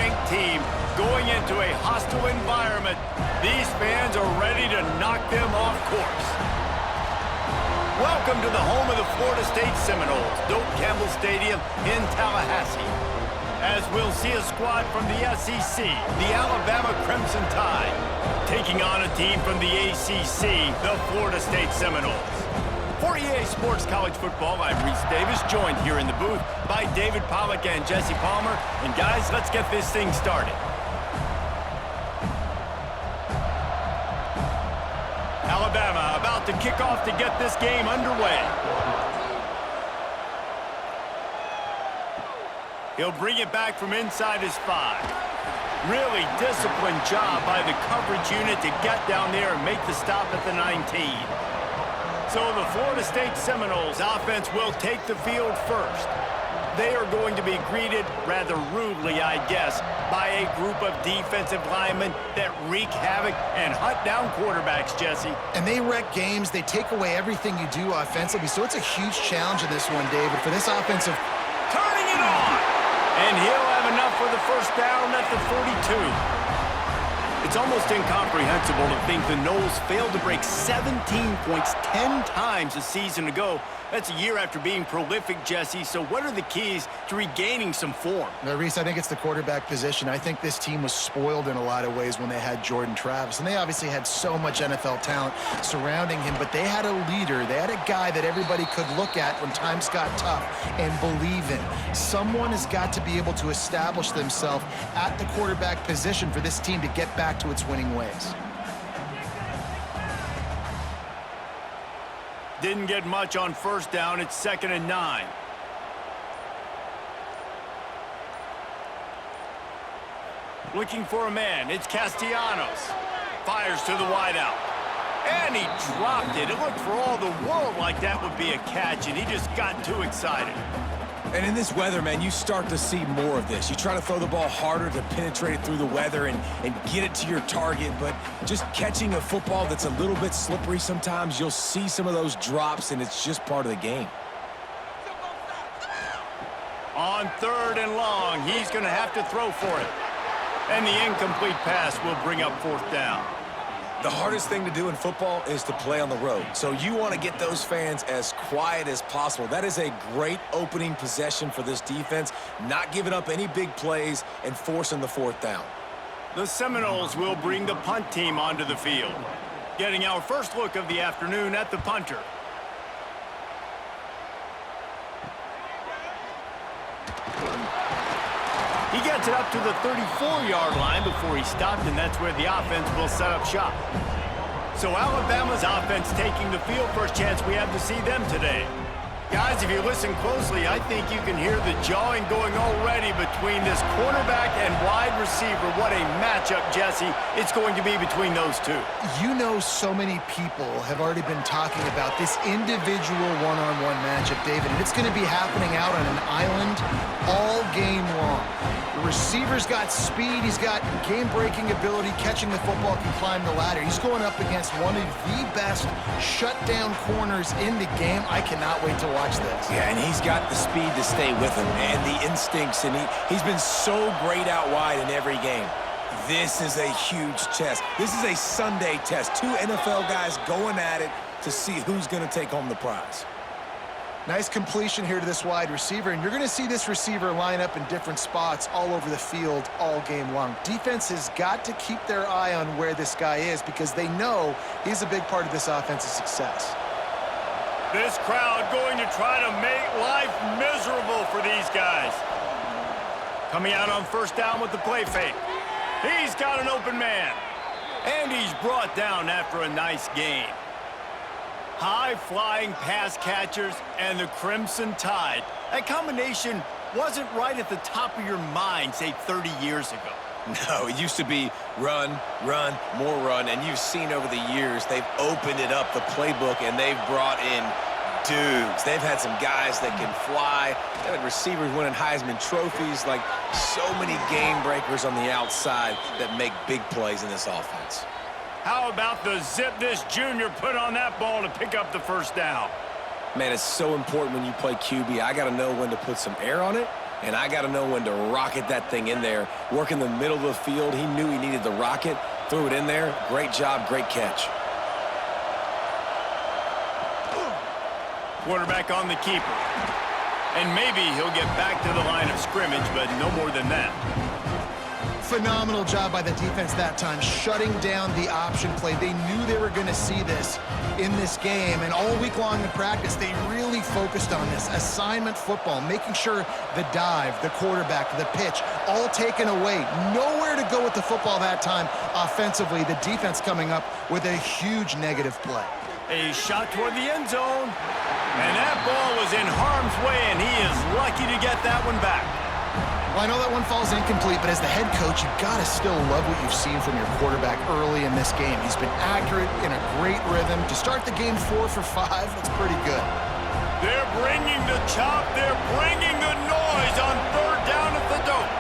ranked team going into a hostile environment. These fans are ready to knock them off course. Welcome to the home of the Florida State Seminoles, Doak Campbell Stadium in Tallahassee. As we'll see a squad from the SEC, the Alabama Crimson Tide, taking on a team from the ACC, the Florida State Seminoles. For EA Sports College Football, I'm Reese Davis, joined here in the booth by David Pollack and Jesse Palmer. And guys, let's get this thing started. Alabama about to kick off to get this game underway. He'll bring it back from inside his 5. Really disciplined job by the coverage unit to get down there and make the stop at the 19. So the Florida State Seminoles offense will take the field first. They are going to be greeted rather rudely, I guess, by a group of defensive linemen that wreak havoc and hunt down quarterbacks, Jesse. And they wreck games. They take away everything you do offensively. So it's a huge challenge in this one, David, for this offensive. Turning it on! And he'll have enough for the first down at the 42. It's almost incomprehensible to think the Noles failed to break 17 points 10 times a season ago. That's a year after being prolific, Jesse. So what are the keys to regaining some form? No, Reese, I think it's the quarterback position. I think this team was spoiled in a lot of ways when they had Jordan Travis. And they obviously had so much NFL talent surrounding him. But they had a leader. They had a guy that everybody could look at when times got tough and believe in. Someone has got to be able to establish themselves at the quarterback position for this team to get back to its winning ways. Didn't get much on first down. It's 2nd and 9. Looking for a man. It's Castellanos. Fires to the wideout. And he dropped it. It looked for all the world like that would be a catch, and he just got too excited. And in this weather, man, you start to see more of this. You try to throw the ball harder to penetrate it through the weather and get it to your target, but just catching a football that's a little bit slippery sometimes, you'll see some of those drops, and it's just part of the game. On 3rd and long, he's going to have to throw for it. And the incomplete pass will bring up 4th down. The hardest thing to do in football is to play on the road. So you want to get those fans as quiet as possible. That is a great opening possession for this defense, not giving up any big plays and forcing the 4th down. The Seminoles will bring the punt team onto the field. Getting our first look of the afternoon at the punter. He gets it up to the 34-yard line before he stopped, and that's where the offense will set up shop. So Alabama's offense taking the field. First chance we have to see them today. Guys, if you listen closely, I think you can hear the jawing going already between this cornerback and wide receiver. What a matchup, Jesse, it's going to be between those two. You know, so many people have already been talking about this individual one-on-one matchup, David, and it's going to be happening out on an island all game long. The receiver's got speed, he's got game-breaking ability, catching the football, can climb the ladder. He's going up against one of the best shutdown corners in the game. I cannot wait to watch this. Yeah, and he's got the speed to stay with him and the instincts, and he's been so great out wide in every game. This is a huge test. This is a Sunday test. 2 NFL guys going at it to see who's going to take home the prize. Nice completion here to this wide receiver, and you're going to see this receiver line up in different spots all over the field all game long. Defense has got to keep their eye on where this guy is because they know he's a big part of this offense's success. This crowd going to try to make life miserable for these guys. Coming out on first down with the play fake. He's got an open man. And he's brought down after a nice gain. High-flying pass catchers and the Crimson Tide. That combination wasn't right at the top of your mind, say, 30 years ago. No, it used to be run, run, more run, and you've seen over the years they've opened it up, the playbook, and they've brought in dudes. They've had some guys that can fly. They've had receivers winning Heisman trophies, like so many game breakers on the outside that make big plays in this offense. How about the zip this junior put on that ball to pick up the first down? Man, it's so important when you play QB. I got to know when to put some air on it And I got to know when to rocket that thing in there. Work in the middle of the field. He knew he needed the rocket. Threw it in there. Great job, great catch. Quarterback on the keeper. And maybe he'll get back to the line of scrimmage, but no more than that. Phenomenal job by the defense that time, shutting down the option play. They knew they were going to see this in this game, and all week long in practice, they really focused on this assignment football, making sure the dive, the quarterback, the pitch, all taken away. Nowhere to go with the football that time offensively. The defense coming up with a huge negative play. A shot toward the end zone, and that ball was in harm's way, and he is lucky to get that one back. Well, I know that one falls incomplete, but as the head coach, you've got to still love what you've seen from your quarterback early in this game. He's been accurate, in a great rhythm. To start the game 4 for 5, that's pretty good. They're bringing the chop. They're bringing the noise on third down at the dope.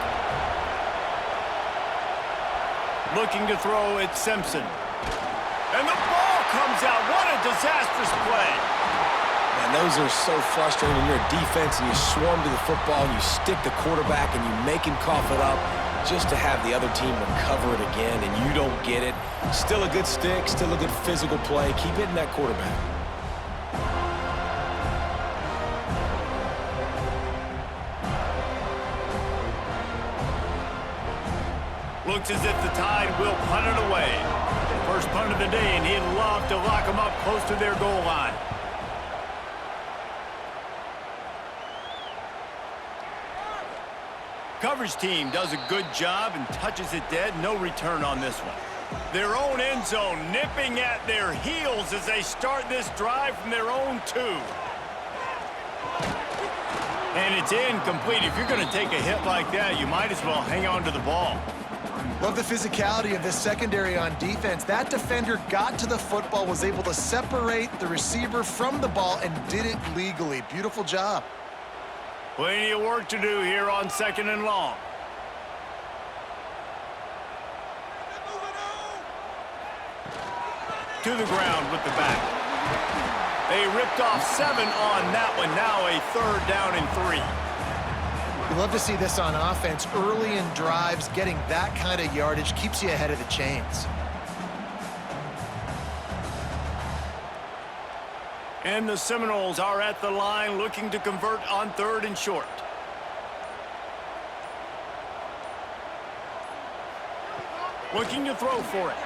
Looking to throw at Simpson. And the ball comes out. What a disastrous play. And those are so frustrating when you're a defense and you swarm to the football and you stick the quarterback and you make him cough it up just to have the other team recover it again and you don't get it. Still a good stick, still a good physical play. Keep hitting that quarterback. Looks as if the Tide will punt it away. First punt of the day, and he'd love to lock them up close to their goal line. Coverage team does a good job and touches it dead. No return on this one. Their own end zone nipping at their heels as they start this drive from their own 2. And it's incomplete. If you're going to take a hit like that, you might as well hang on to the ball. Love the physicality of this secondary on defense. That defender got to the football, was able to separate the receiver from the ball, and did it legally. Beautiful job. Plenty of work to do here on 2nd and long. To the ground with the back. They ripped off 7 on that one. Now a 3rd down and 3. You love to see this on offense. Early in drives, getting that kind of yardage keeps you ahead of the chains. And the Seminoles are at the line looking to convert on 3rd and short. Looking to throw for it.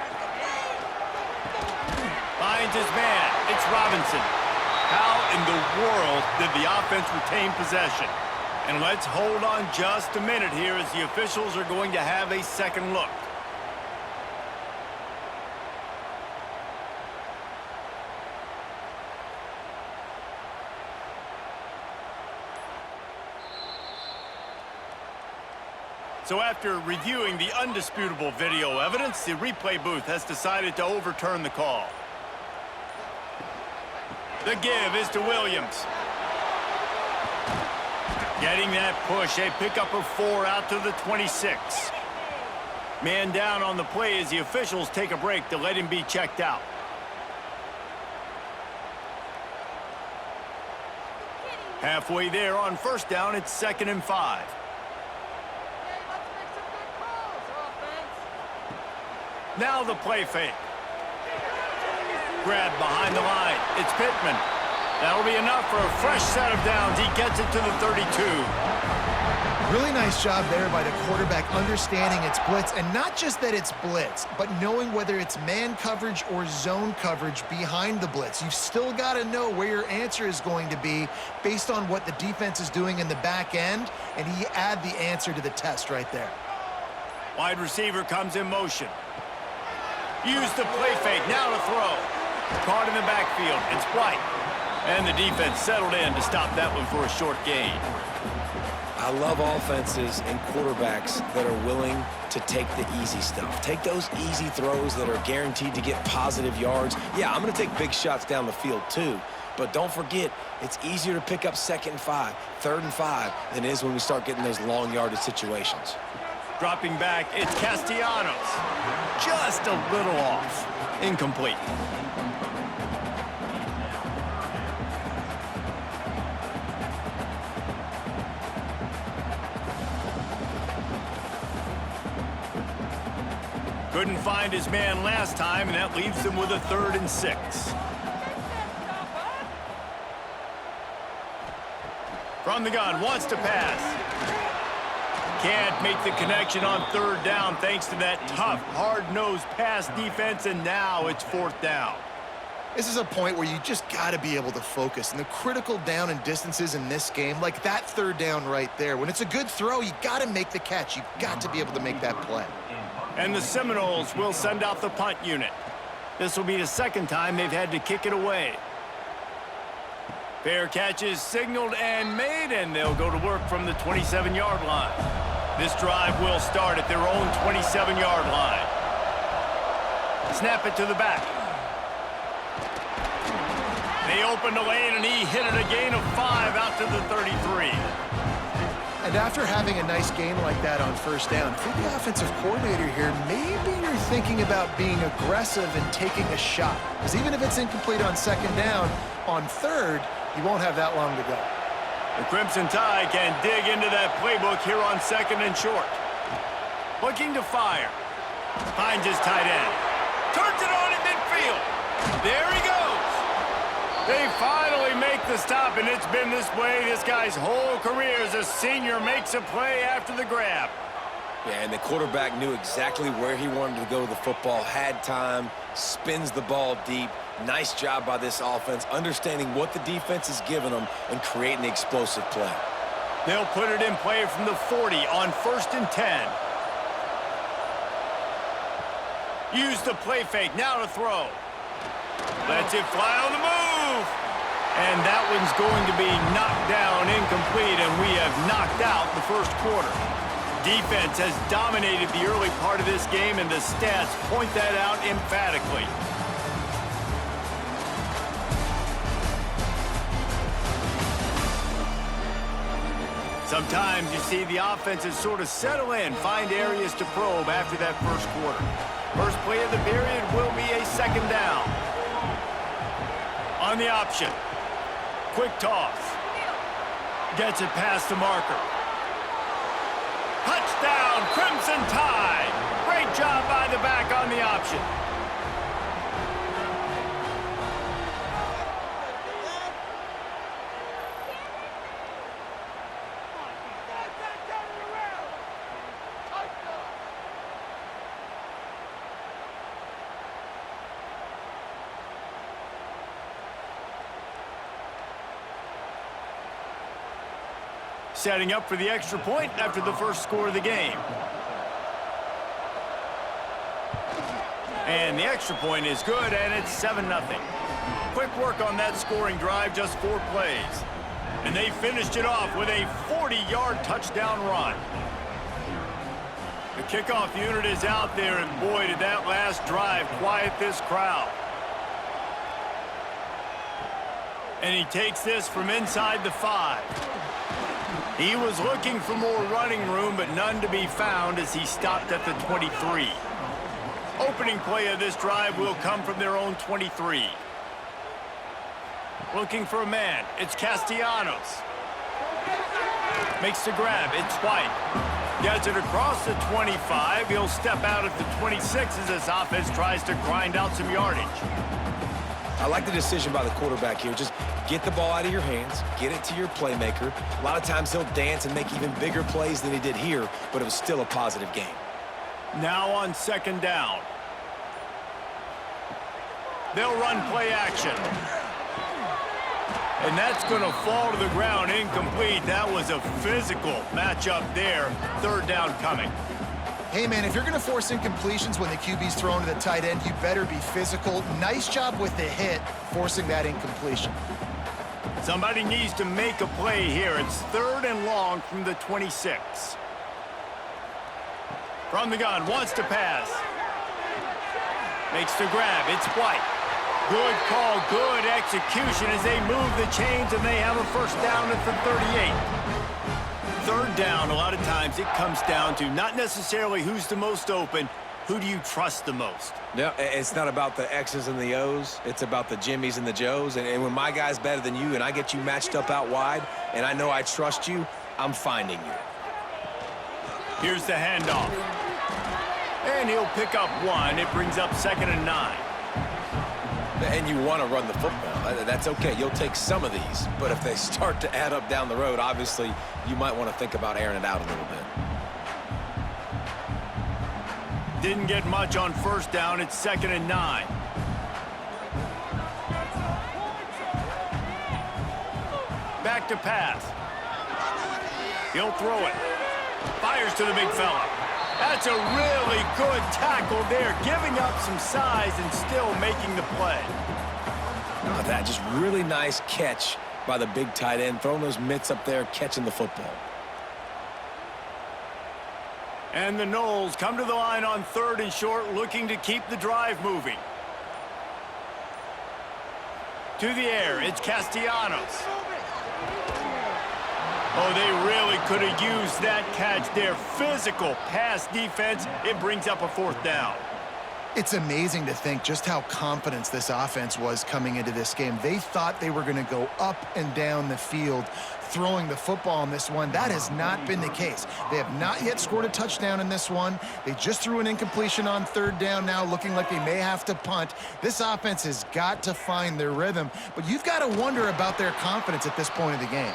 Finds his man. It's Robinson. How in the world did the offense retain possession? And let's hold on just a minute here as the officials are going to have a second look. So after reviewing the undisputable video evidence, the replay booth has decided to overturn the call. The give is to Williams. Getting that push, a pickup of 4 out to the 26. Man down on the play as the officials take a break to let him be checked out. Halfway there on 1st down, it's 2nd and 5. Now the play fake. Grab behind the line. It's Pittman. That'll be enough for a fresh set of downs. He gets it to the 32. Really nice job there by the quarterback, understanding it's blitz, and not just that it's blitz, but knowing whether it's man coverage or zone coverage behind the blitz. You've still got to know where your answer is going to be based on what the defense is doing in the back end, and he add the answer to the test right there. Wide receiver comes in motion. Use the play fake, now to throw. Caught in the backfield, it's White. And the defense settled in to stop that one for a short gain. I love offenses and quarterbacks that are willing to take the easy stuff. Take those easy throws that are guaranteed to get positive yards. Yeah, I'm going to take big shots down the field too. But don't forget, it's easier to pick up 2nd and 5, 3rd and 5 than it is when we start getting those long yardage situations. Dropping back, it's Castellanos. Just a little off. Incomplete. Couldn't find his man last time, and that leaves him with a 3rd and 6. From the gun, wants to pass. Can't make the connection on 3rd down thanks to that tough, hard-nosed pass defense, and now it's 4th down. This is a point where you just got to be able to focus. And the critical down and distances in this game, like that 3rd down right there, when it's a good throw, you got to make the catch. You've got to be able to make that play. And the Seminoles will send out the punt unit. This will be the 2nd time they've had to kick it away. Fair catch is signaled and made, and they'll go to work from the 27-yard line. This drive will start at their own 27-yard line. Snap it to the back. They opened the lane, and he hit it a gain of 5 out to the 33. And after having a nice game like that on 1st down, if you're the offensive coordinator here, maybe you're thinking about being aggressive and taking a shot. Because even if it's incomplete on 2nd down, on 3rd, you won't have that long to go. The Crimson Tide can dig into that playbook here on 2nd and short. Looking to fire. Finds his tight end. Turns it on in midfield. There he goes. They finally make the stop, and it's been this way this guy's whole career as a senior makes a play after the grab. Yeah, and the quarterback knew exactly where he wanted to go with the football, had time, spins the ball deep. Nice job by this offense, understanding what the defense is giving them and creating the explosive play. They'll put it in play from the 40 on 1st and 10. Use the play fake, now to throw. Lets it fly on the move. And that one's going to be knocked down incomplete, and we have knocked out the 1st quarter. Defense has dominated the early part of this game, and the stats point that out emphatically. Sometimes you see the offenses sort of settle in, find areas to probe after that 1st quarter. First play of the period will be a 2nd down. On the option. Quick toss. Gets it past the marker. Touchdown, Crimson Tide. Great job by the back on the option. Setting up for the extra point after the 1st score of the game. And the extra point is good, and it's 7-0. Quick work on that scoring drive, just 4 plays. And they finished it off with a 40-yard touchdown run. The kickoff unit is out there, and boy, did that last drive quiet this crowd. And he takes this from inside the 5. He was looking for more running room, but none to be found as he stopped at the 23. Opening play of this drive will come from their own 23. Looking for a man. It's Castellanos. Makes the grab. It's White. Gets it across the 25. He'll step out at the 26 as this offense tries to grind out some yardage. I like the decision by the quarterback here. Just get the ball out of your hands, get it to your playmaker. A lot of times he'll dance and make even bigger plays than he did here, but it was still a positive game. Now on 2nd down. They'll run play action. And that's going to fall to the ground incomplete. That was a physical matchup there. 3rd down coming. Hey, man, if you're going to force incompletions when the QB's thrown to the tight end, you better be physical. Nice job with the hit, forcing that incompletion. Somebody needs to make a play here. It's 3rd and long from the 26. From the gun, wants to pass. Makes the grab. It's White. Good call, good execution as they move the chains, and they have a 1st down at the 38. 3rd down, a lot of times it comes down to not necessarily who's the most open, who do you trust the most? No, it's not about the X's and the O's. It's about the Jimmies and the Joes. And when my guy's better than you and I get you matched up out wide and I know I trust you, I'm finding you. Here's the handoff. And he'll pick up 1. It brings up 2nd and 9. And you want to run the football. That's okay. You'll take some of these. But if they start to add up down the road, obviously, you might want to think about airing it out a little bit. Didn't get much on 1st down. It's 2nd and 9. Back to pass. He'll throw it. Fires to the big fella. That's a really good tackle there, giving up some size and still making the play. Oh, that just really nice catch by the big tight end, throwing those mitts up there, catching the football. And the Noles come to the line on 3rd and short, looking to keep the drive moving. To the air, it's Castellanos. Oh, they really could have used that catch there. Physical pass defense. It brings up a 4th down. It's amazing to think just how confident this offense was coming into this game. They thought they were going to go up and down the field throwing the football in this one. That has not been the case. They have not yet scored a touchdown in this one. They just threw an incompletion on 3rd down now, looking like they may have to punt. This offense has got to find their rhythm, but you've got to wonder about their confidence at this point of the game.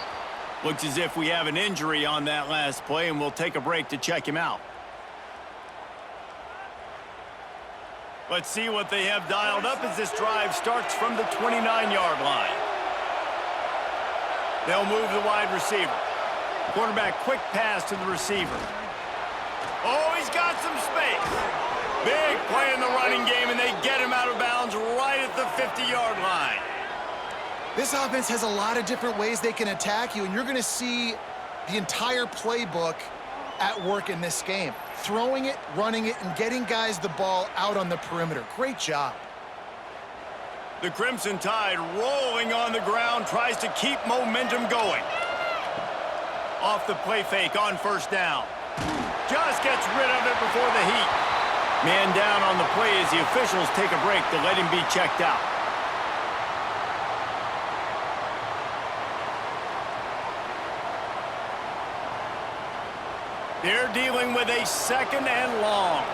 Looks as if we have an injury on that last play, and we'll take a break to check him out. Let's see what they have dialed up as this drive starts from the 29-yard line. They'll move the wide receiver. Quarterback, quick pass to the receiver. Oh, he's got some space. Big play in the running game, and they get him out of bounds right at the 50-yard line. This offense has a lot of different ways they can attack you, and you're going to see the entire playbook at work in this game. Throwing it, running it, and getting guys the ball out on the perimeter. Great job. The Crimson Tide rolling on the ground, tries to keep momentum going. Off the play fake on 1st down. Just gets rid of it before the heat. Man down on the play as the officials take a break to let him be checked out. They're dealing with a 2nd and long.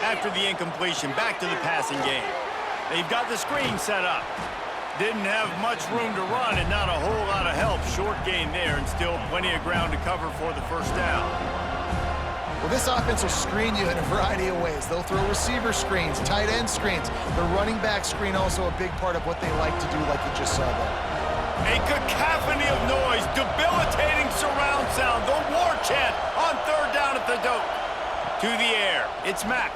After the incompletion, back to the passing game. They've got the screen set up. Didn't have much room to run and not a whole lot of help. Short gain there and still plenty of ground to cover for the 1st down. Well, this offense will screen you in a variety of ways. They'll throw receiver screens, tight end screens. The running back screen also a big part of what they like to do, like you just saw there. A cacophony of noise, debilitating surround sound, the war chant on 3rd down at the dope. To the air, it's Mack.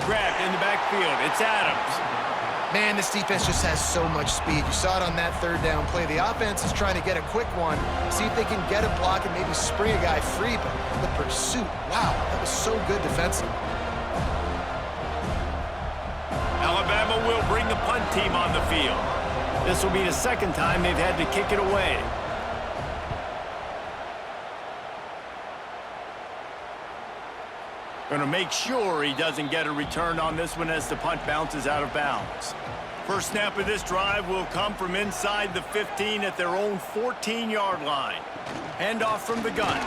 Grabbed in the backfield, it's Adams. Man, this defense just has so much speed. You saw it on that 3rd down play. The offense is trying to get a quick one, see if they can get a block and maybe spring a guy free, but the pursuit, wow, that was so good defensively. Alabama will bring the punt team on the field. This will be the 2nd time they've had to kick it away. Going to make sure he doesn't get a return on this one as the punt bounces out of bounds. First snap of this drive will come from inside the 15 at their own 14-yard line. Handoff from the gun.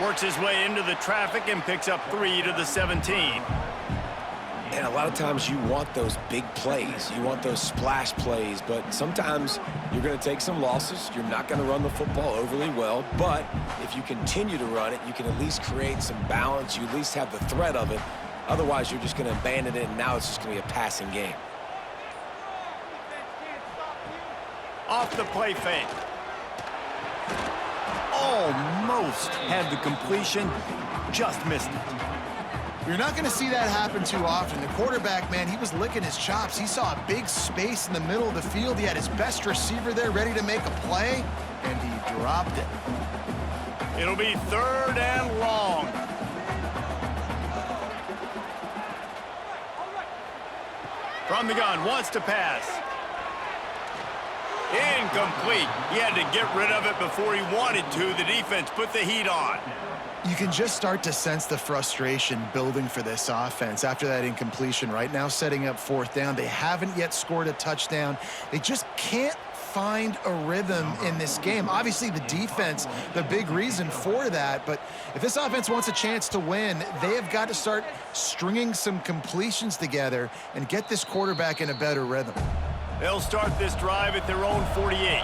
Works his way into the traffic and picks up 3 to the 17. And a lot of times you want those big plays. You want those splash plays, but sometimes you're going to take some losses. You're not going to run the football overly well, but if you continue to run it, you can at least create some balance. You at least have the threat of it. Otherwise, you're just going to abandon it, and now it's just going to be a passing game. Off the play fake. Almost had the completion, just missed it. You're not going to see that happen too often. The quarterback, man, he was licking his chops. He saw a big space in the middle of the field. He had his best receiver there ready to make a play, and he dropped it. It'll be 3rd and long. From the gun, wants to pass. Incomplete. He had to get rid of it before he wanted to. The defense put the heat on. You can just start to sense the frustration building for this offense after that incompletion. Right now, setting up 4th down. They haven't yet scored a touchdown. They just can't find a rhythm in this game. Obviously, the defense, the big reason for that. But if this offense wants a chance to win, they have got to start stringing some completions together and get this quarterback in a better rhythm. They'll start this drive at their own 48.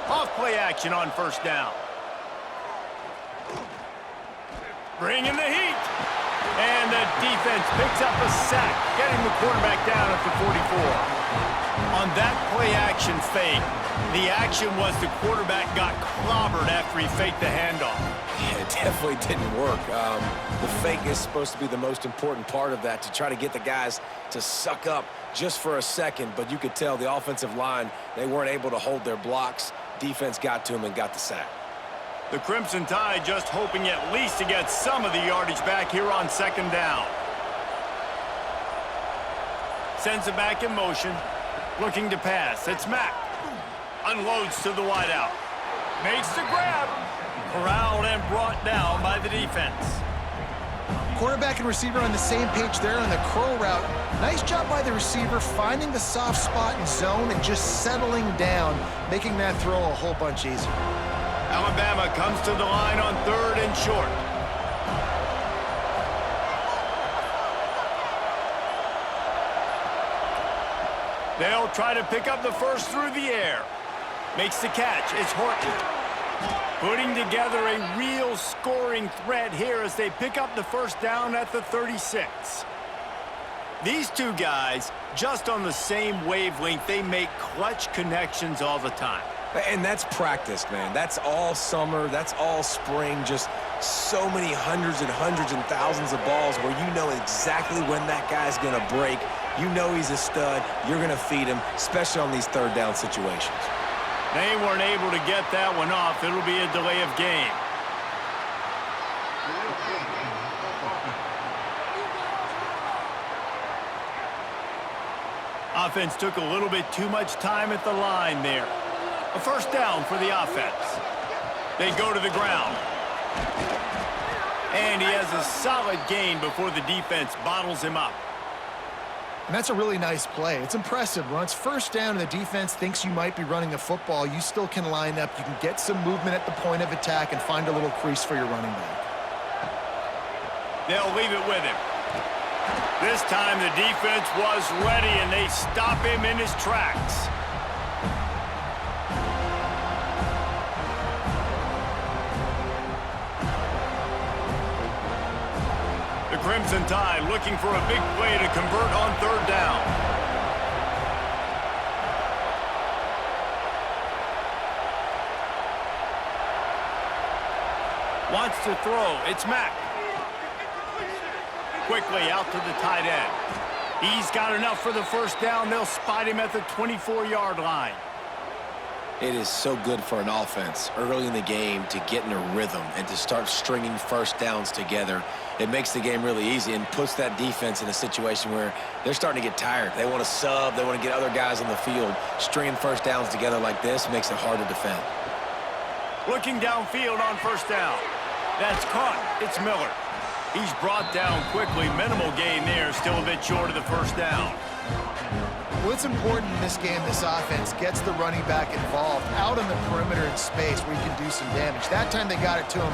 Off play action on first down. Bringing the heat. And the defense picks up a sack, getting the quarterback down at the 44. On that play action fake, the action was the quarterback got clobbered after he faked the handoff. Yeah, it definitely didn't work. The fake is supposed to be the most important part of that, to try to get the guys to suck up just for a second. But you could tell the offensive line, they weren't able to hold their blocks. Defense got to them and got the sack. The Crimson Tide just hoping at least to get some of the yardage back here on second down. Sends it back in motion. Looking to pass. It's Mack. Unloads to the wideout. Makes the grab. Corralled and brought down by the defense. Quarterback and receiver on the same page there on the curl route. Nice job by the receiver finding the soft spot in zone and just settling down, making that throw a whole bunch easier. Alabama comes to the line on 3rd and short. They'll try to pick up the first through the air. Makes the catch. It's Horton. Putting together a real scoring threat here as they pick up the first down at the 36. These two guys, just on the same wavelength, they make clutch connections all the time. And that's practice, man. That's all summer. That's all spring. Just so many hundreds and thousands of balls where you know exactly when that guy's going to break. You know he's a stud. You're going to feed him, especially on these third down situations. They weren't able to get that one off. It'll be a delay of game. Offense took a little bit too much time at the line there. A first down for the offense. They go to the ground. And he has a solid gain before the defense bottles him up. And that's a really nice play. It's impressive. When it's first down and the defense thinks you might be running a football, you still can line up. You can get some movement at the point of attack and find a little crease for your running back. They'll leave it with him. This time the defense was ready and they stop him in his tracks. The Crimson Tide looking for a big play to convert on 3rd down. Wants to throw. It's Mack. Quickly out to the tight end. He's got enough for the first down. They'll spot him at the 24-yard line. It is so good for an offense early in the game to get in a rhythm and to start stringing first downs together. It makes the game really easy and puts that defense in a situation where they're starting to get tired. They want to sub. They want to get other guys on the field. Stringing first downs together like this makes it hard to defend. Looking downfield on first down. That's caught. It's Miller. He's brought down quickly. Minimal gain there. Still a bit short of the first down. Well, it's important in this game, this offense gets the running back involved out on the perimeter in space where you can do some damage. That time they got it to him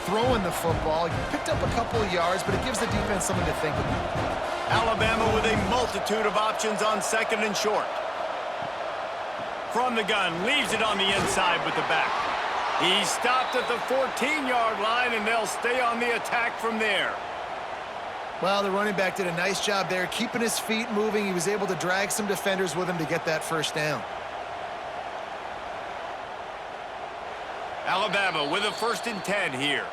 throwing the football. He picked up a couple of yards, but it gives the defense something to think about. Alabama with a multitude of options on 2nd and short. From the gun, leaves it on the inside with the back. He stopped at the 14-yard line, and they'll stay on the attack from there. Well, the running back did a nice job there, keeping his feet moving. He was able to drag some defenders with him to get that first down. Alabama with a 1st and 10 here.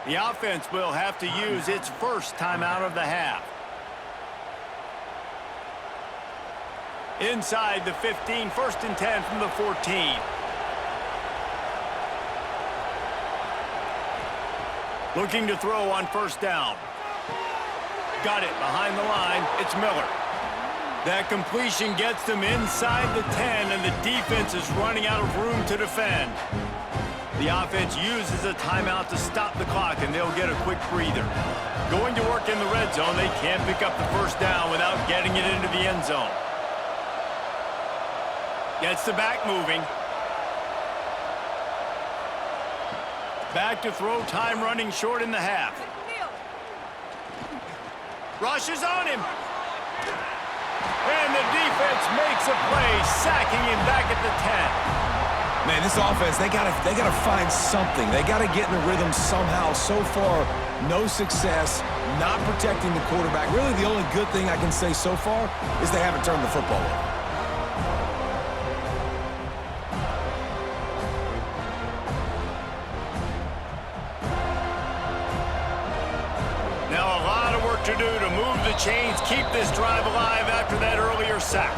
The offense will have to use its first timeout of the half. Inside the 15, 1st and 10 from the 14. Looking to throw on first down. Got it behind the line. It's Miller. That completion gets them inside the 10, and the defense is running out of room to defend. The offense uses a timeout to stop the clock, and they'll get a quick breather. Going to work in the red zone, they can't pick up the first down without getting it into the end zone. Gets the back moving. Back to throw, time running short in the half. Rushes on him. And the defense makes a play, sacking him back at the 10. Man, this offense, they gotta find something. They gotta get in the rhythm somehow. So far, no success, not protecting the quarterback. Really, the only good thing I can say so far is they haven't turned the football over. Now a lot of work to do to move the chains, keep this drive alive after that earlier sack.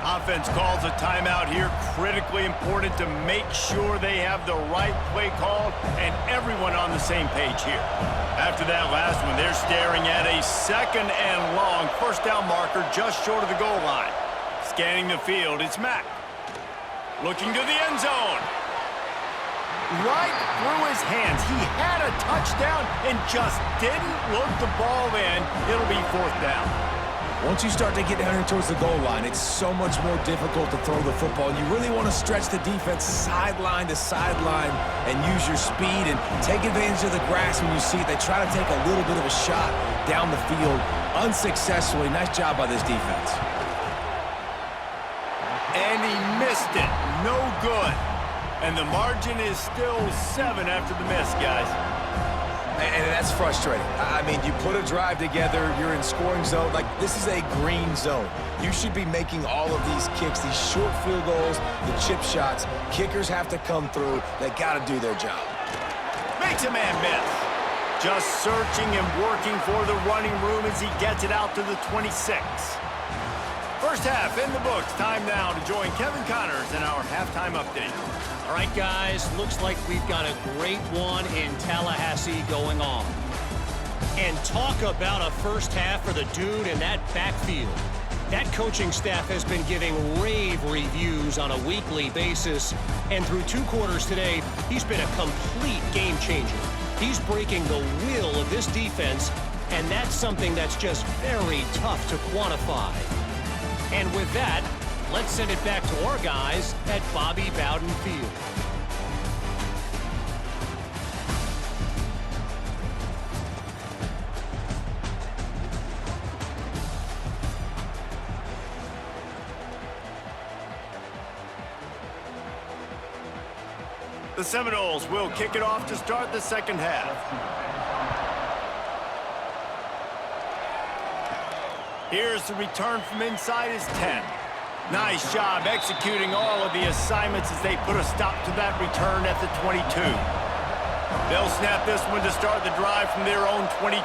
Offense calls a timeout here, critically important to make sure they have the right play called and everyone on the same page here. After that last one, they're staring at a 2nd and long first down marker just short of the goal line. Scanning the field, it's Mack. Looking to the end zone. Right through his hands. He had a touchdown and just didn't look the ball in. It'll be 4th down. Once you start to get down here towards the goal line, it's so much more difficult to throw the football. And you really want to stretch the defense sideline to sideline and use your speed and take advantage of the grass when you see it. They try to take a little bit of a shot down the field unsuccessfully. Nice job by this defense. And he missed it. No good. And the margin is still 7 after the miss, guys. And that's frustrating. I mean, you put a drive together, you're in scoring zone. Like, this is a green zone. You should be making all of these kicks, these short field goals, the chip shots. Kickers have to come through. They got to do their job. Makes a man miss. Just searching and working for the running room as he gets it out to the 26. First half in the books. Time now to join Kevin Connors in our halftime update. All right, guys, looks like we've got a great one in Tallahassee going on. And talk about a first half for the dude in that backfield. That coaching staff has been giving rave reviews on a weekly basis, and through 2 quarters today, he's been a complete game changer. He's breaking the will of this defense, and that's something that's just very tough to quantify. And with that, let's send it back to our guys at Bobby Bowden Field. The Seminoles will kick it off to start the second half. Here's the return from inside his 10. Nice job executing all of the assignments as they put a stop to that return at the 22. They'll snap this one to start the drive from their own 22.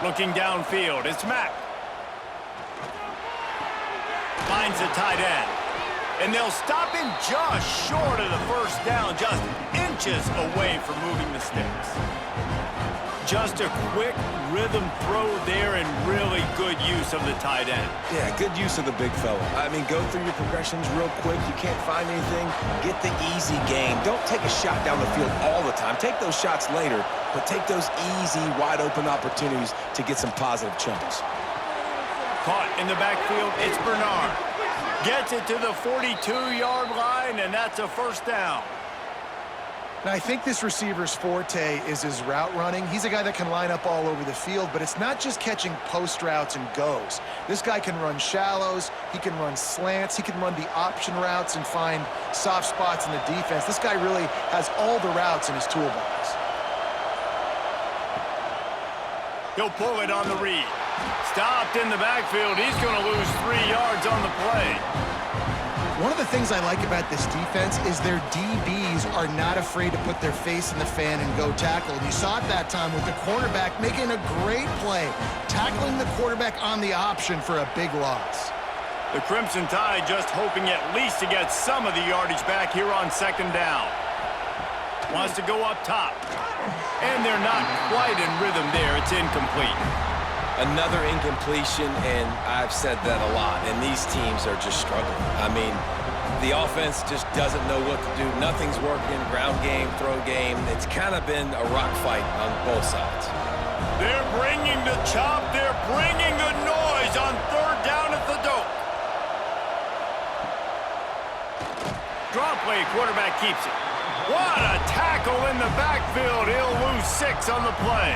Looking downfield, it's Mack. Finds the tight end. And they'll stop him just short of the first down, just inches away from moving the sticks. Just a quick rhythm throw there and really good use of the tight end. Yeah, good use of the big fella. I mean, go through your progressions real quick. You can't find anything. Get the easy game. Don't take a shot down the field all the time. Take those shots later, but take those easy, wide-open opportunities to get some positive chunks. Caught in the backfield, it's Bernard. Gets it to the 42-yard line, and that's a first down. Now, I think this receiver's forte is his route running. He's a guy that can line up all over the field, but it's not just catching post routes and goes. This guy can run shallows, he can run slants, he can run the option routes and find soft spots in the defense. This guy really has all the routes in his toolbox. He'll pull it on the read. Stopped in the backfield. He's going to lose 3 yards on the play. One of the things I like about this defense is their DBs are not afraid to put their face in the fan and go tackle. And you saw it that time with the cornerback making a great play, tackling the quarterback on the option for a big loss. The Crimson Tide just hoping at least to get some of the yardage back here on second down. Wants to go up top. And they're not quite in rhythm there. It's incomplete. Another incompletion, and I've said that a lot, and these teams are just struggling. I mean, the offense just doesn't know what to do. Nothing's working, ground game, throw game. It's kind of been a rock fight on both sides. They're bringing the chop. They're bringing the noise on third down quarterback keeps it. What a tackle in the backfield. He'll lose 6 on the play.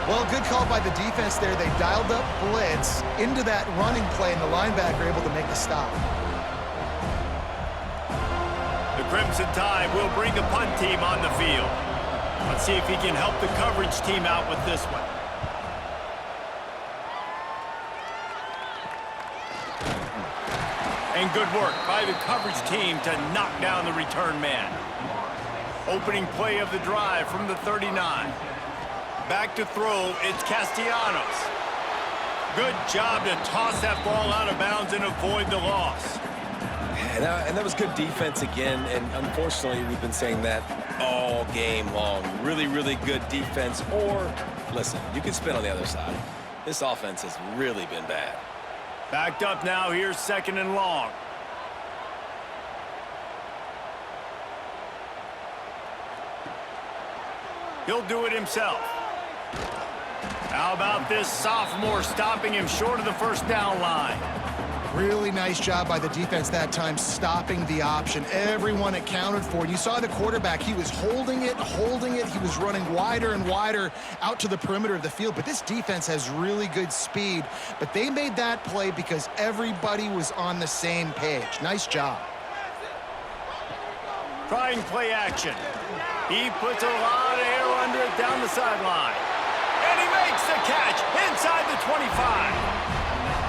Well, good call by the defense there. They dialed up blitz into that running play, and the linebacker able to make the stop. The Crimson Tide will bring the punt team on the field. Let's see if he can help the coverage team out with this one. And good work by the coverage team to knock down the return man. Opening play of the drive from the 39. Back to throw, it's Castellanos. Good job to toss that ball out of bounds and avoid the loss. And that was good defense again, and unfortunately, we've been saying that all game long. Really, really good defense, or, listen, you can spin on the other side. This offense has really been bad. Backed up now, here's 2nd and long. He'll do it himself. How about this sophomore stopping him short of the first down line? Really nice job by the defense that time, stopping the option. Everyone accounted for it. You saw the quarterback. He was holding it. He was running wider and wider out to the perimeter of the field. But this defense has really good speed. But they made that play because everybody was on the same page. Nice job. Trying play action. He puts a lot of air under it down the sideline. And he makes the catch inside the 25.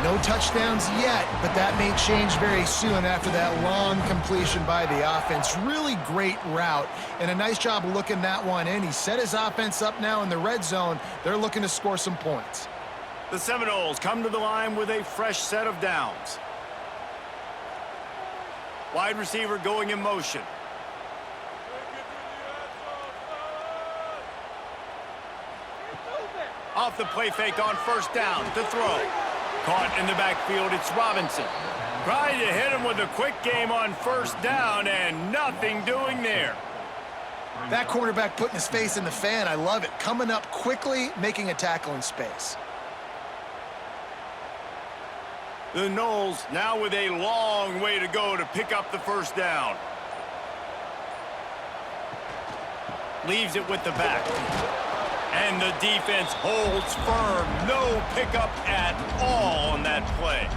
No touchdowns yet, but that may change very soon after that long completion by the offense. Really great route, and a nice job looking that one in. He set his offense up now in the red zone. They're looking to score some points. The Seminoles come to the line with a fresh set of downs. Wide receiver going in motion. Off the play fake on first down to throw. Caught in the backfield, it's Robinson. Trying to hit him with a quick game on first down, and nothing doing there. That quarterback putting his face in the fan, I love it. Coming up quickly, making a tackle in space. The Noles now with a long way to go to pick up the first down. Leaves it with the back. And the defense holds firm. No pickup at all on that play.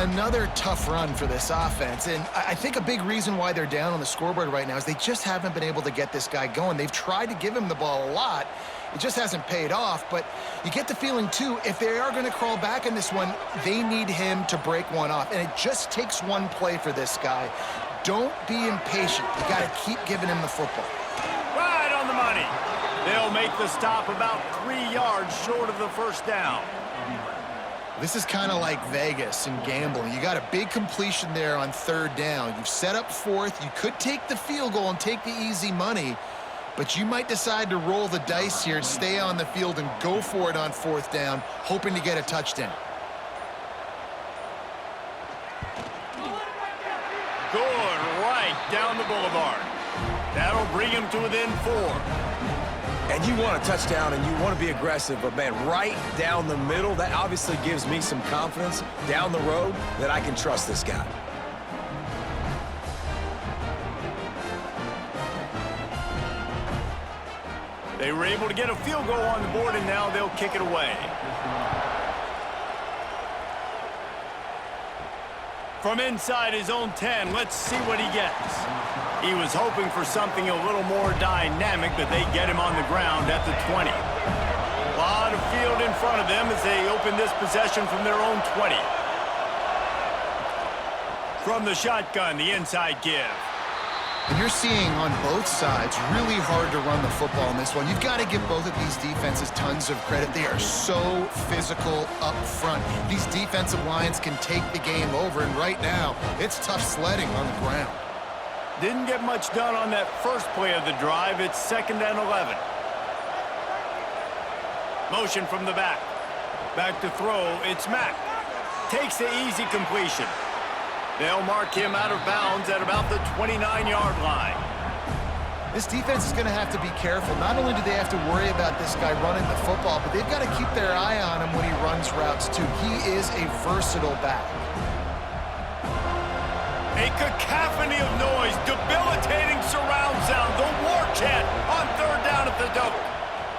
Another tough run for this offense, and I think a big reason why they're down on the scoreboard right now is they just haven't been able to get this guy going. They've tried to give him the ball a lot. It just hasn't paid off, but you get the feeling, too, if they are going to crawl back in this one, they need him to break one off, and it just takes one play for this guy. Don't be impatient. You got to keep giving him the football. Right on the money. They'll make the stop about 3 yards short of the first down. This is kind of like Vegas and gambling. You got a big completion there on third down. You've set up fourth. You could take the field goal and take the easy money, but you might decide to roll the dice here, stay on the field, and go for it on fourth down, hoping to get a touchdown. Good right down the boulevard. That'll bring him to within 4. And you want a touchdown and you want to be aggressive, but, man, right down the middle, that obviously gives me some confidence down the road that I can trust this guy. They were able to get a field goal on the board, and now they'll kick it away. From inside his own 10, let's see what he gets. He was hoping for something a little more dynamic, but they get him on the ground at the 20. A lot of field in front of them as they open this possession from their own 20. From the shotgun, the inside give. And you're seeing on both sides really hard to run the football in this one. You've got to give both of these defenses tons of credit. They are so physical up front. These defensive lines can take the game over, and right now, it's tough sledding on the ground. Didn't get much done on that first play of the drive. It's 2nd and 11. Motion from the back. Back to throw, it's Mack. Takes the easy completion. They'll mark him out of bounds at about the 29-yard line. This defense is going to have to be careful. Not only do they have to worry about this guy running the football, but they've got to keep their eye on him when he runs routes, too. He is a versatile back. A cacophony of noise, debilitating surround sound, the war chant on third down at the dope.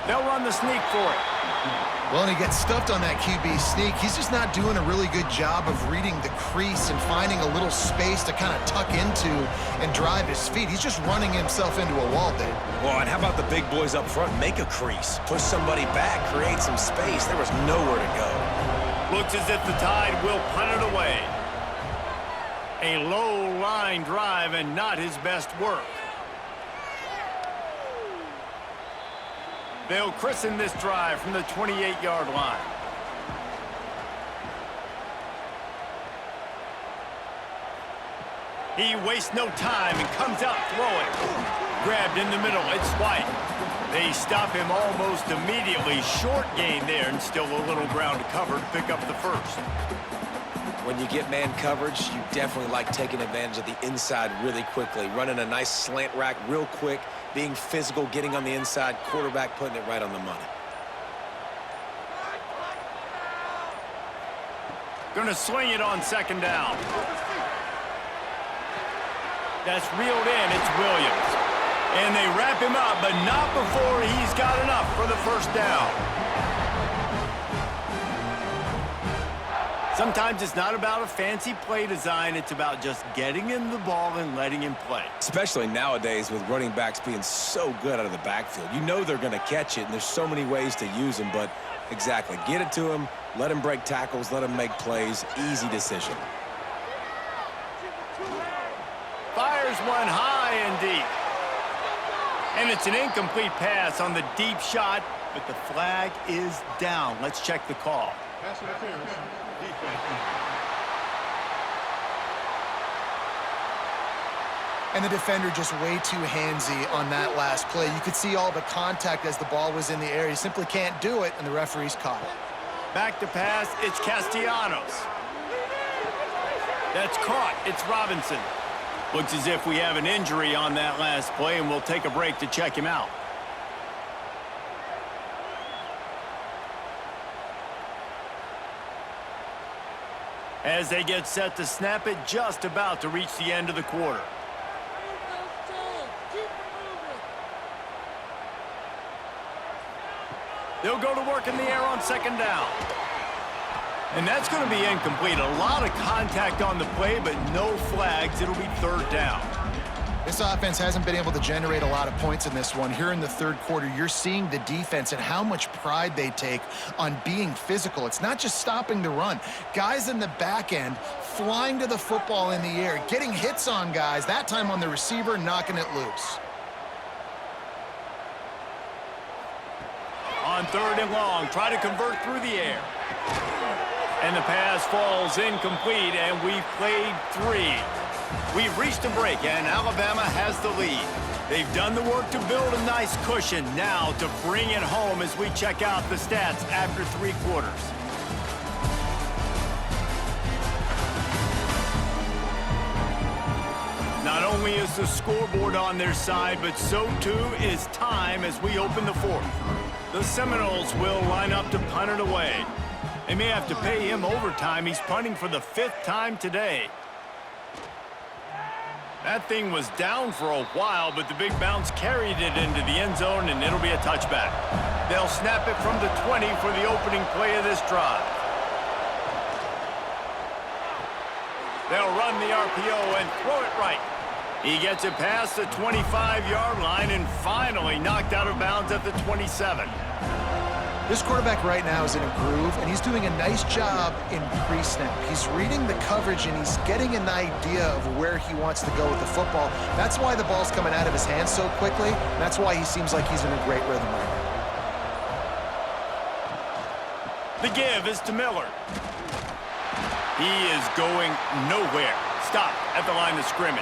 They'll run the sneak for it. Well, and he gets stuffed on that QB sneak. He's just not doing a really good job of reading the crease and finding a little space to kind of tuck into and drive his feet. He's just running himself into a wall there. Well, and how about the big boys up front? Make a crease. Push somebody back. Create some space. There was nowhere to go. Looks as if the Tide will punt it away. A low line drive and not his best work. They'll christen this drive from the 28-yard line. He wastes no time and comes out throwing. Grabbed in the middle, it's White. They stop him almost immediately. Short gain there and still a little ground to cover to pick up the first. When you get man coverage, you definitely like taking advantage of the inside really quickly. Running a nice slant rack real quick, being physical, getting on the inside, quarterback putting it right on the money. Gonna swing it on second down. That's reeled in, it's Williams. And they wrap him up, but not before he's got enough for the first down. Sometimes it's not about a fancy play design. It's about just getting him the ball and letting him play. Especially nowadays with running backs being so good out of the backfield. You know they're going to catch it, and there's so many ways to use them. But exactly, get it to him, let him break tackles, let him make plays. Easy decision. Fires one high and deep. And it's an incomplete pass on the deep shot, but the flag is down. Let's check the call. Pass interference. And the defender just way too handsy on that last play. You could see all the contact as the ball was in the air. He simply can't do it, and the referee's caught it. Back to pass, it's Castellanos. That's caught, it's Robinson. Looks as if we have an injury on that last play, and we'll take a break to check him out. As they get set to snap it, just about to reach the end of the quarter. They'll go to work in the air on second down. And that's going to be incomplete. A lot of contact on the play, but no flags. It'll be third down. This offense hasn't been able to generate a lot of points in this one. Here in the third quarter, you're seeing the defense and how much pride they take on being physical. It's not just stopping the run. Guys in the back end flying to the football in the air, getting hits on guys, that time on the receiver, knocking it loose. On third and long, try to convert through the air. And the pass falls incomplete, and we've played three. We've reached a break, and Alabama has the lead. They've done the work to build a nice cushion. Now to bring it home as we check out the stats after three quarters. Not only is the scoreboard on their side, but so too is time as we open the fourth. The Seminoles will line up to punt it away. They may have to pay him overtime. He's punting for the fifth time today. That thing was down for a while, but the big bounce carried it into the end zone, and it'll be a touchback. They'll snap it from the 20 for the opening play of this drive. They'll run the RPO and throw it right. He gets it past the 25-yard line and finally knocked out of bounds at the 27. This quarterback right now is in a groove, and he's doing a nice job in pre-snap. He's reading the coverage, and he's getting an idea of where he wants to go with the football. That's why the ball's coming out of his hands so quickly, and that's why he seems like he's in a great rhythm right now. The give is to Miller. He is going nowhere. Stop at the line of scrimmage.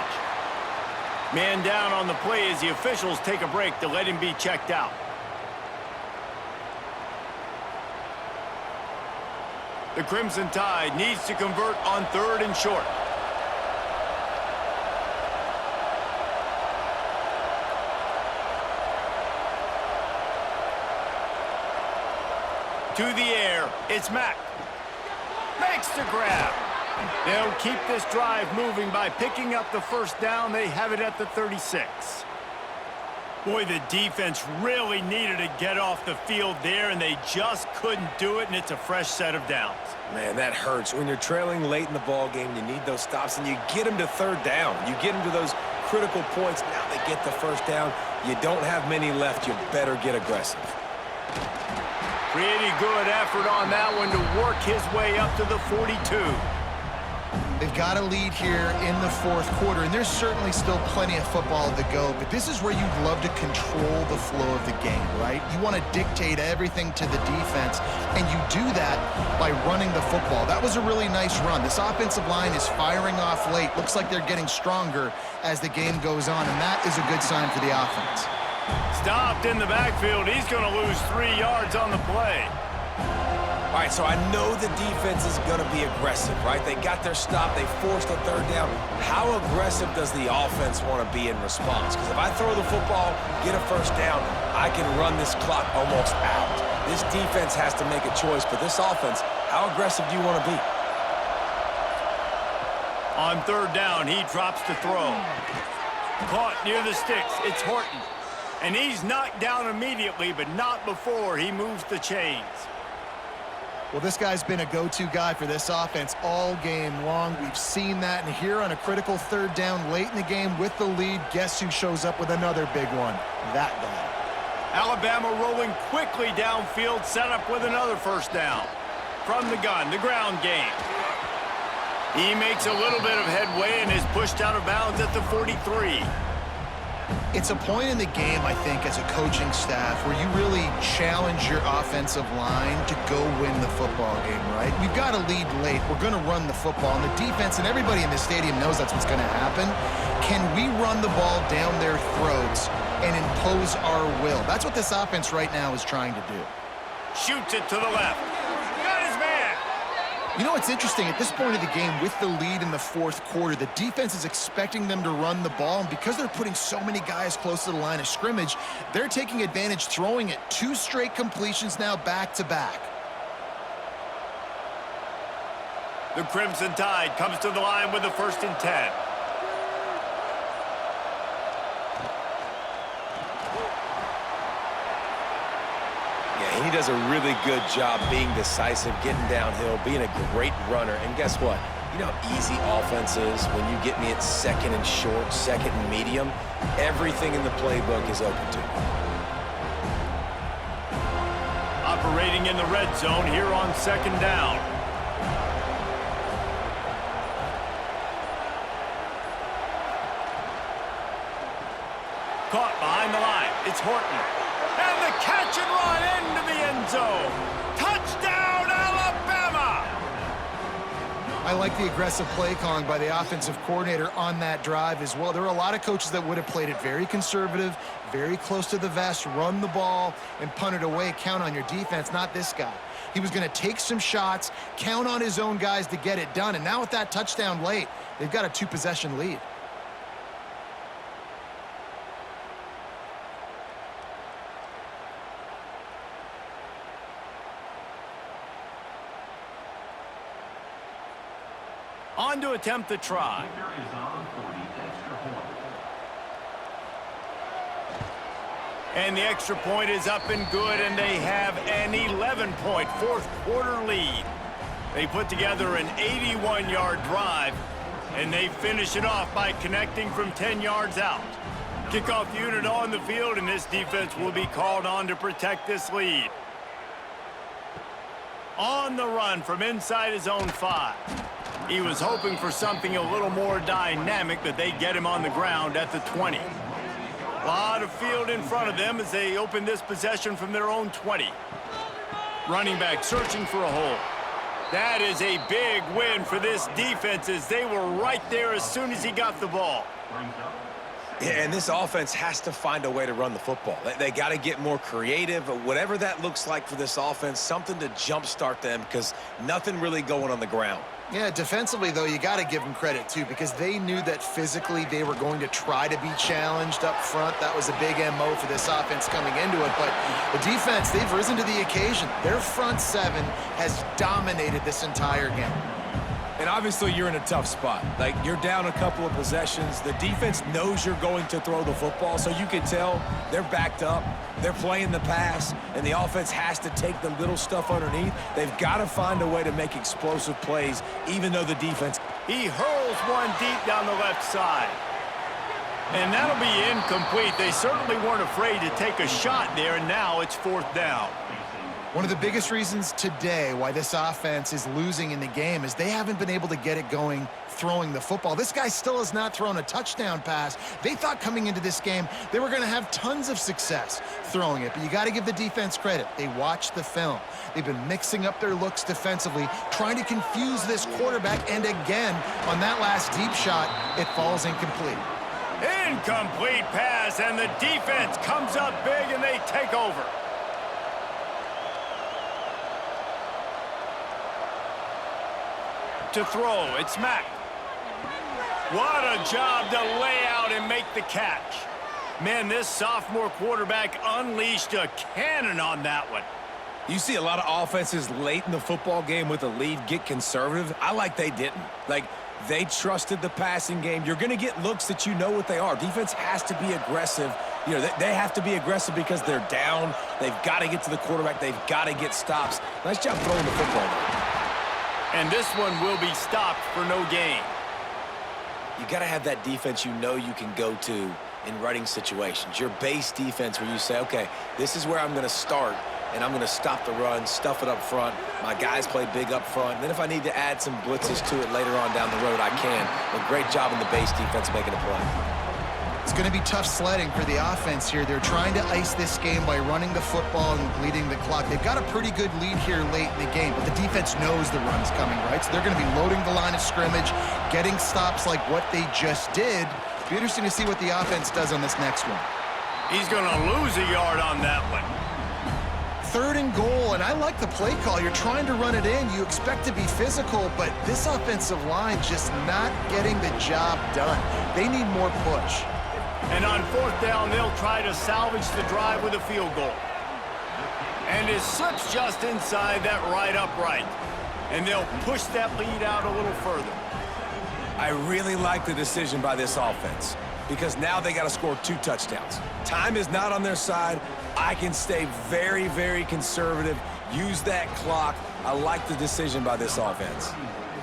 Man down on the play as the officials take a break to let him be checked out. The Crimson Tide needs to convert on third and short. To the air, it's Mack. Makes the grab. They'll keep this drive moving by picking up the first down. They have it at the 36. Boy, the defense really needed to get off the field there, and they just couldn't do it, and it's a fresh set of downs. Man, that hurts. When you're trailing late in the ball game, you need those stops, and you get them to third down. You get them to those critical points. Now they get the first down. You don't have many left. You better get aggressive. Pretty good effort on that one to work his way up to the 42. They've got a lead here in the fourth quarter, and there's certainly still plenty of football to go, but this is where you'd love to control the flow of the game, right? You want to dictate everything to the defense, and you do that by running the football. That was a really nice run. This offensive line is firing off late. Looks like they're getting stronger as the game goes on, and that is a good sign for the offense. Stopped in the backfield. He's going to lose 3 yards on the play. All right, so I know the defense is going to be aggressive, right? They got their stop. They forced a third down. How aggressive does the offense want to be in response? Because if I throw the football, get a first down, I can run this clock almost out. This defense has to make a choice, but this offense, how aggressive do you want to be? On third down, he drops to throw. Caught near the sticks. It's Horton. And he's knocked down immediately, but not before he moves the chains. Well, this guy's been a go-to guy for this offense all game long. We've seen that, and here on a critical third down late in the game with the lead, guess who shows up with another big one? That guy. Alabama rolling quickly downfield, set up with another first down. From the gun, the ground game. He makes a little bit of headway and is pushed out of bounds at the 43. It's a point in the game, I think, as a coaching staff where you really challenge your offensive line to go win the football game, right? You've got to lead late. We're going to run the football. And the defense and everybody in the stadium knows that's what's going to happen. Can we run the ball down their throats and impose our will? That's what this offense right now is trying to do. Shoots it to the left. Got his man. You know what's interesting? At this point of the game, with the lead in the fourth quarter, the defense is expecting them to run the ball, and because they're putting so many guys close to the line of scrimmage, they're taking advantage, throwing it 2 straight completions now back-to-back. The Crimson Tide comes to the line with the 1st and 10. He does a really good job being decisive, getting downhill, being a great runner. And guess what? You know how easy offense is when you get me at second and short, second and medium? Everything in the playbook is open to me. Operating in the red zone here on 2nd down. Caught behind the line. It's Horton. And the catch and run into the end zone. Touchdown, Alabama! I like the aggressive play calling by the offensive coordinator on that drive as well. There are a lot of coaches that would have played it very conservative, very close to the vest, run the ball, and punt it away. Count on your defense, not this guy. He was going to take some shots, count on his own guys to get it done. And now with that touchdown late, they've got a 2-possession lead. On to attempt the try. And the extra point is up and good, and they have an 11-point fourth-quarter lead. They put together an 81-yard drive, and they finish it off by connecting from 10 yards out. Kickoff unit on the field, and this defense will be called on to protect this lead. On the run from inside his own 5. He was hoping for something a little more dynamic, but they get him on the ground at the 20. A lot of field in front of them as they open this possession from their own 20. Running back searching for a hole. That is a big win for this defense as they were right there as soon as he got the ball. Yeah, and this offense has to find a way to run the football. They got to get more creative, whatever that looks like for this offense, something to jumpstart them because nothing really going on the ground. Yeah, defensively, though, you got to give them credit, too, because they knew that physically they were going to try to be challenged up front. That was a big MO for this offense coming into it. But the defense, they've risen to the occasion. Their front 7 has dominated this entire game. And obviously you're in a tough spot. Like, you're down a couple of possessions. The defense knows you're going to throw the football, so you can tell they're backed up. They're playing the pass, and the offense has to take the little stuff underneath. They've got to find a way to make explosive plays, even though the defense... He hurls one deep down the left side. And that'll be incomplete. They certainly weren't afraid to take a shot there, and now it's 4th down. One of the biggest reasons today why this offense is losing in the game is they haven't been able to get it going throwing the football. This guy still has not thrown a touchdown pass. They thought coming into this game they were going to have tons of success throwing it, but you got to give the defense credit. They watched the film. They've been mixing up their looks defensively, trying to confuse this quarterback, and again, on that last deep shot, it falls incomplete. Incomplete pass, and the defense comes up big, and they take over. To throw, it's Mack. What a job to lay out and make the catch. Man, this sophomore quarterback unleashed a cannon on that one. You see a lot of offenses late in the football game with a lead get conservative. I like they didn't. Like, they trusted the passing game. You're going to get looks that you know what they are. Defense has to be aggressive. You know, they have to be aggressive because they're down. They've got to get to the quarterback. They've got to get stops. Nice job throwing the football. And this one will be stopped for no gain. You got to have that defense you know you can go to in running situations. Your base defense where you say, okay, this is where I'm going to start, and I'm going to stop the run, stuff it up front. My guys play big up front. And then if I need to add some blitzes to it later on down the road, I can. But great job in the base defense making a play. It's going to be tough sledding for the offense here. They're trying to ice this game by running the football and bleeding the clock. They've got a pretty good lead here late in the game, but the defense knows the run's coming, right? So they're going to be loading the line of scrimmage, getting stops like what they just did. It'll be interesting to see what the offense does on this next one. He's going to lose a yard on that one. 3rd and goal, and I like the play call. You're trying to run it in. You expect to be physical, but this offensive line just not getting the job done. They need more push. And on 4th down, they'll try to salvage the drive with a field goal. And it slips just inside that right upright. And they'll push that lead out a little further. I really like the decision by this offense because now they got to score 2 touchdowns. Time is not on their side. I can stay very, very conservative, use that clock. I like the decision by this offense.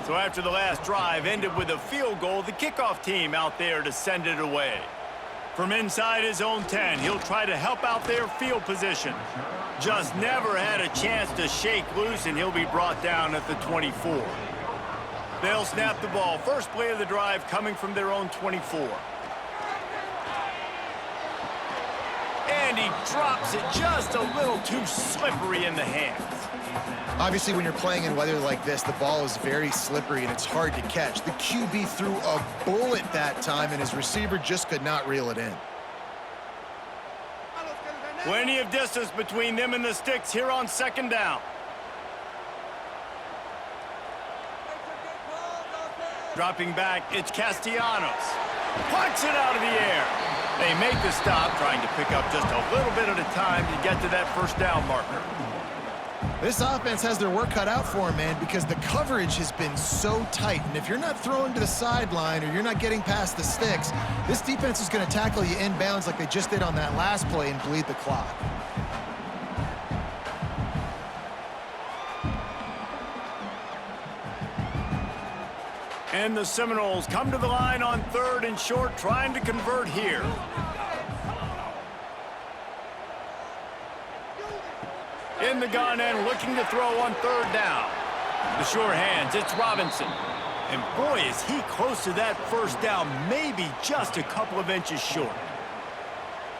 So after the last drive ended with a field goal, the kickoff team out there to send it away. From inside his own 10, he'll try to help out their field position. Just never had a chance to shake loose, and he'll be brought down at the 24. They'll snap the ball. First play of the drive coming from their own 24. And he drops it just a little too slippery in the hands. Obviously, when you're playing in weather like this, the ball is very slippery and it's hard to catch. The QB threw a bullet that time, and his receiver just could not reel it in. Plenty of distance between them and the sticks here on 2nd down. Dropping back, it's Castellanos. Punts it out of the air. They make the stop, trying to pick up just a little bit at a time to get to that 1st down marker. This offense has their work cut out for them, man, because the coverage has been so tight. And if you're not throwing to the sideline or you're not getting past the sticks, this defense is going to tackle you inbounds like they just did on that last play and bleed the clock. And the Seminoles come to the line on 3rd and short, trying to convert here. In the gun and looking to throw on 3rd down. The sure hands, it's Robinson. And boy, is he close to that 1st down, maybe just a couple of inches short.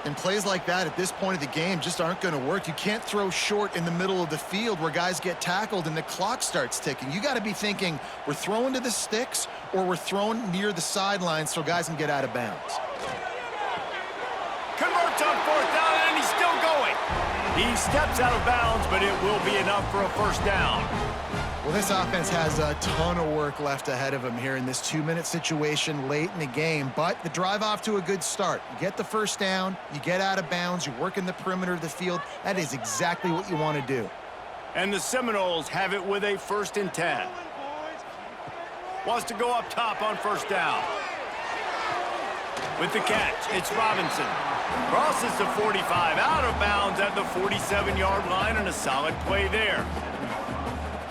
And plays like that at this point of the game just aren't going to work. You can't throw short in the middle of the field where guys get tackled and the clock starts ticking. You got to be thinking we're throwing to the sticks or we're throwing near the sidelines so guys can get out of bounds. Converts on 4th down, and he's still going. He steps out of bounds, but it will be enough for a 1st down. Well, this offense has a ton of work left ahead of them here in this 2-minute situation late in the game, but the drive off to a good start. You get the 1st down, you get out of bounds, you work in the perimeter of the field. That is exactly what you want to do. And the Seminoles have it with a 1st and 10. Wants to go up top on first down. With the catch, it's Robinson. Crosses the 45, out of bounds at the 47-yard line, and a solid play there.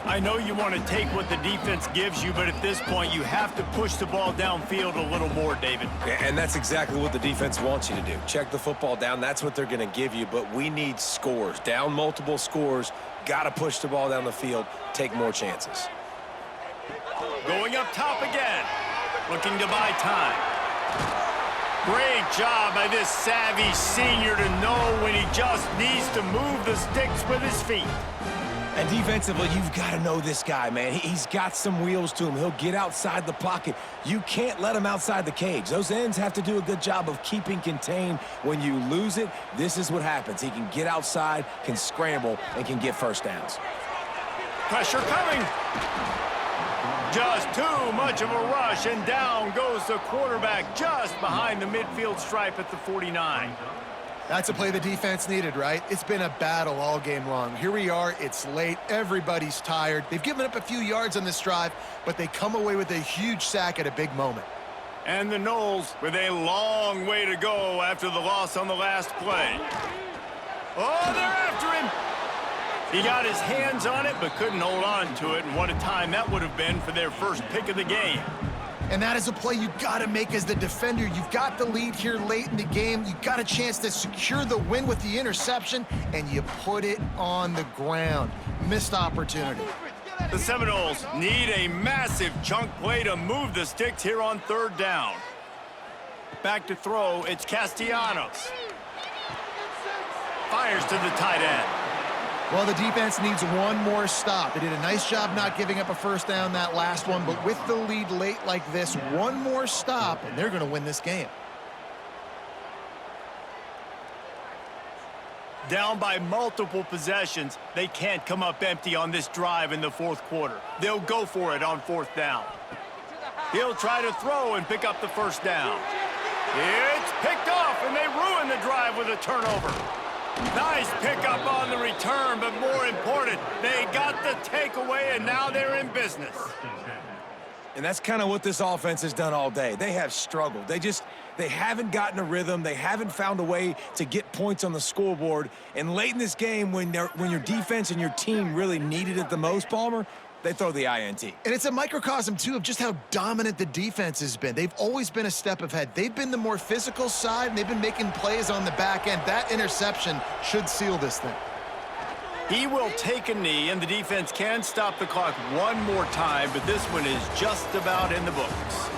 I know you want to take what the defense gives you, but at this point, you have to push the ball downfield a little more, David. Yeah, and that's exactly what the defense wants you to do. Check the football down. That's what they're going to give you, but we need scores. Down multiple scores, got to push the ball down the field, take more chances. Going up top again, looking to buy time. Great job by this savvy senior to know when he just needs to move the sticks with his feet. And defensively, you've got to know this guy, man. He's got some wheels to him. He'll get outside the pocket. You can't let him outside the cage. Those ends have to do a good job of keeping contained. When you lose it, this is what happens. He can get outside, can scramble, and can get first downs. Pressure coming. Just too much of a rush, and down goes the quarterback just behind the midfield stripe at the 49. That's a play the defense needed, right? It's been a battle all game long. Here we are, it's late, everybody's tired. They've given up a few yards on this drive, but they come away with a huge sack at a big moment. And the Noles with a long way to go after the loss on the last play. Oh, they're after him! He got his hands on it, but couldn't hold on to it, and what a time that would have been for their first pick of the game. And that is a play you got to make as the defender. You've got the lead here late in the game. You got a chance to secure the win with the interception, and you put it on the ground. Missed opportunity. The Seminoles need a massive chunk play to move the sticks here on third down. Back to throw, it's Castellanos. Fires to the tight end. Well, the defense needs one more stop. They did a nice job not giving up a first down that last one, but with the lead late like this, one more stop, and they're going to win this game. Down by multiple possessions, they can't come up empty on this drive in the fourth quarter. They'll go for it on fourth down. He'll try to throw and pick up the first down. It's picked off, and they ruin the drive with a turnover. Nice pickup on the return, but more important, they got the takeaway, and now they're in business. And that's kind of what this offense has done all day. They have struggled. They haven't gotten a rhythm. They haven't found a way to get points on the scoreboard. And late in this game, when your defense and your team really needed it the most, Palmer, they throw the INT. And it's a microcosm, too, of just how dominant the defense has been. They've always been a step ahead. They've been the more physical side, and they've been making plays on the back end. That interception should seal this thing. He will take a knee, and the defense can stop the clock one more time, but this one is just about in the books.